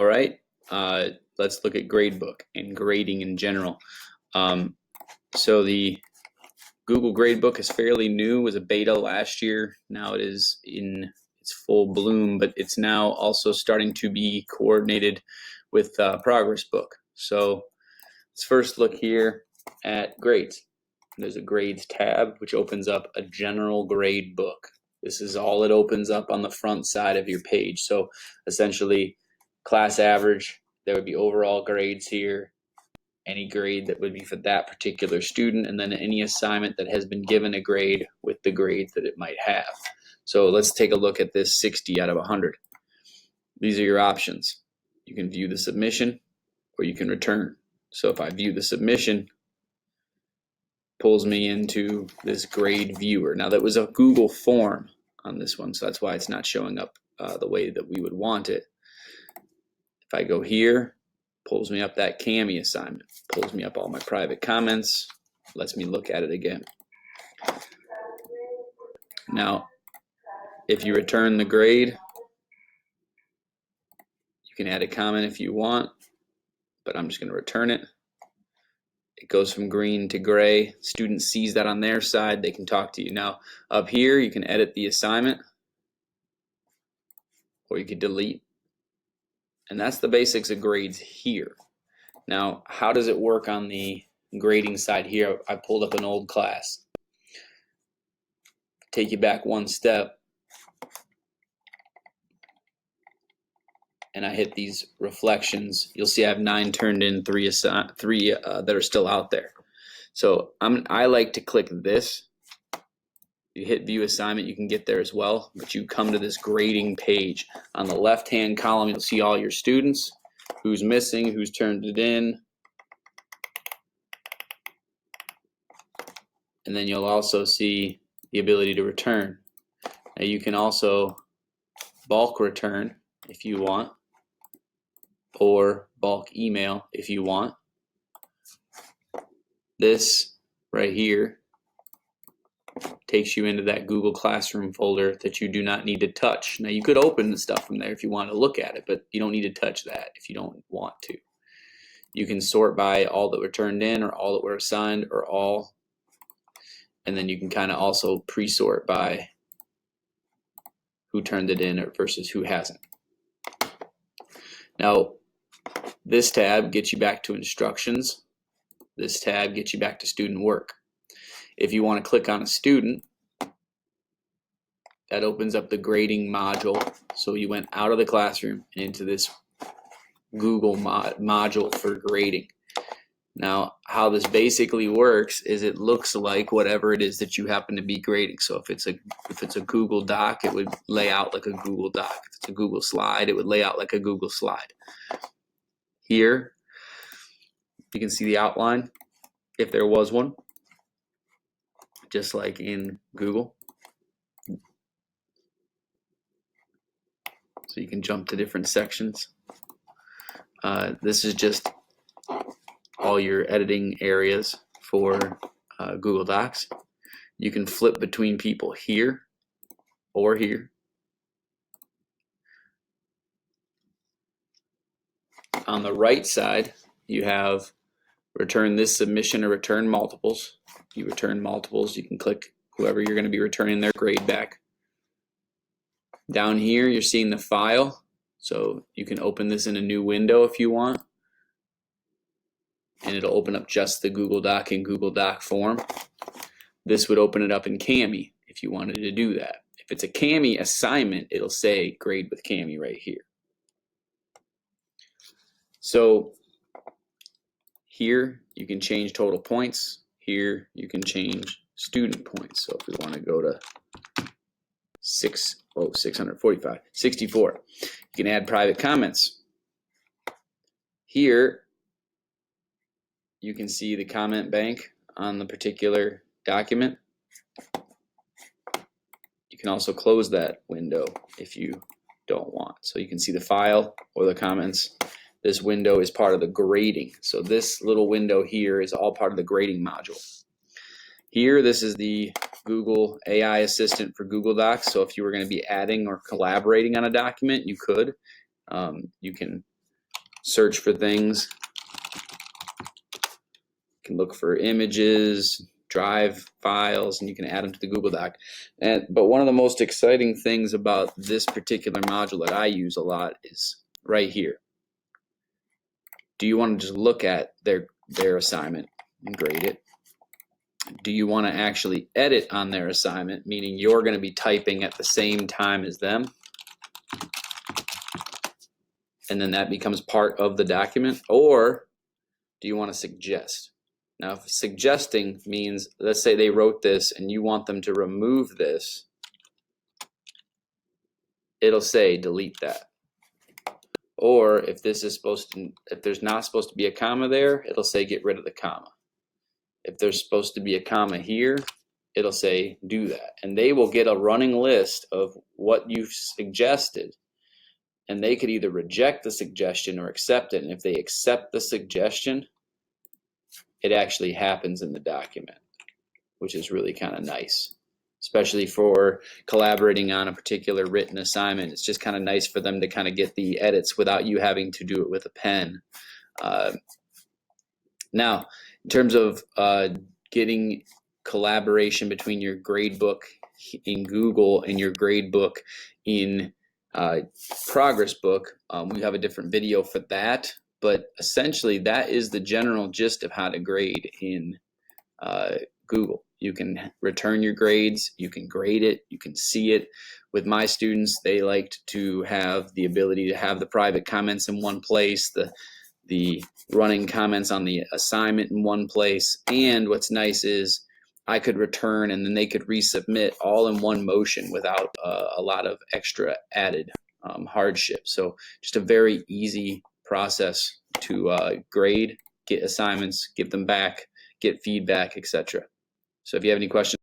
All right, let's look at Gradebook and grading in general. So the Google Gradebook is fairly new. It was a beta last year. Now it is in its full bloom, but it's now also starting to be coordinated with Progress Book. So let's first look here at grades. There's a grades tab which opens up a general grade book. This is all it opens up on the front side of your page. So essentially class average, there would be overall grades here, any grade that would be for that particular student, and then any assignment that has been given a grade with the grades that it might have. So let's take a look at this 60 out of 100. These are your options. You can view the submission or you can return. So if I view the submission, pulls me into this grade viewer. Now that was a Google form on this one, so that's why it's not showing up the way that we would want it. If I go here, pulls me up that CAMI assignment, pulls me up all my private comments, lets me look at it again. Now, if you return the grade, you can add a comment if you want, but I'm just going to return it. It goes from green to gray. Student sees that on their side, they can talk to you. Now, up here, you can edit the assignment, or you could delete. And that's the basics of grades here. Now, how does it work on the grading side here? I pulled up an old class. Take you back one step, and I hit these reflections. You'll see I have 9 turned in, 3 that are still out there. So I like to click this. You hit view assignment, you can get there as well, but you come to this grading page. On the left-hand column, you'll see all your students, who's missing, who's turned it in. And then you'll also see the ability to return. Now you can also bulk return if you want, or bulk email if you want. This right here takes you into that Google Classroom folder that you do not need to touch. Now you could open the stuff from there if you want to look at it, but you don't need to touch that if you don't want to. You can sort by all that were turned in, or all that were assigned, or all. And then you can kind of also pre-sort by who turned it in versus who hasn't. Now, this tab gets you back to instructions. This tab gets you back to student work. If you want to click on a student, that opens up the grading module. So you went out of the classroom and into this Google module for grading. Now, how this basically works is it looks like whatever it is that you happen to be grading. So if it's a Google Doc, it would lay out like a Google Doc. If it's a Google slide, it would lay out like a Google slide. Here, you can see the outline, if there was one, just like in Google. So you can jump to different sections. This is just all your editing areas for Google Docs. You can flip between people here or here. On the right side, you have return this submission or return multiples. You return multiples, you can click whoever you're going to be returning their grade back. Down here, you're seeing the file, so you can open this in a new window if you want, and it'll open up just the Google Doc in Google Doc form. This would open it up in CAMI if you wanted to do that. If it's a CAMI assignment, it'll say grade with CAMI right here. So here you can change total points. Here you can change student points. So if we want to go to 645, 64, you can add private comments. Here you can see the comment bank on the particular document. You can also close that window if you don't want. So you can see the file or the comments. This window is part of the grading. So this little window here is all part of the grading module. Here, this is the Google AI Assistant for Google Docs. So if you were going to be adding or collaborating on a document, you could. You can search for things. You can look for images, drive files, and you can add them to the Google Doc. But one of the most exciting things about this particular module that I use a lot is right here. Do you want to just look at their assignment and grade it? Do you want to actually edit on their assignment, meaning you're going to be typing at the same time as them? And then that becomes part of the document? Or do you want to suggest? Now, if suggesting means, let's say they wrote this and you want them to remove this, it'll say delete that. Or if this is if there's not supposed to be a comma there, it'll say get rid of the comma. If there's supposed to be a comma here, it'll say do that. And they will get a running list of what you've suggested. And they could either reject the suggestion or accept it. And if they accept the suggestion, it actually happens in the document, which is really kind of nice, especially for collaborating on a particular written assignment. It's just kind of nice for them to kind of get the edits without you having to do it with a pen. Now, in terms of getting collaboration between your gradebook in Google and your gradebook in Progress Book, we have a different video for that. But essentially, that is the general gist of how to grade in Google. You can return your grades, you can grade it, you can see it. With my students, they liked to have the ability to have the private comments in one place, the running comments on the assignment in one place. And what's nice is I could return and then they could resubmit all in one motion without a lot of extra added hardship. So just a very easy process to grade, get assignments, give them back, get feedback, etc. So if you have any questions,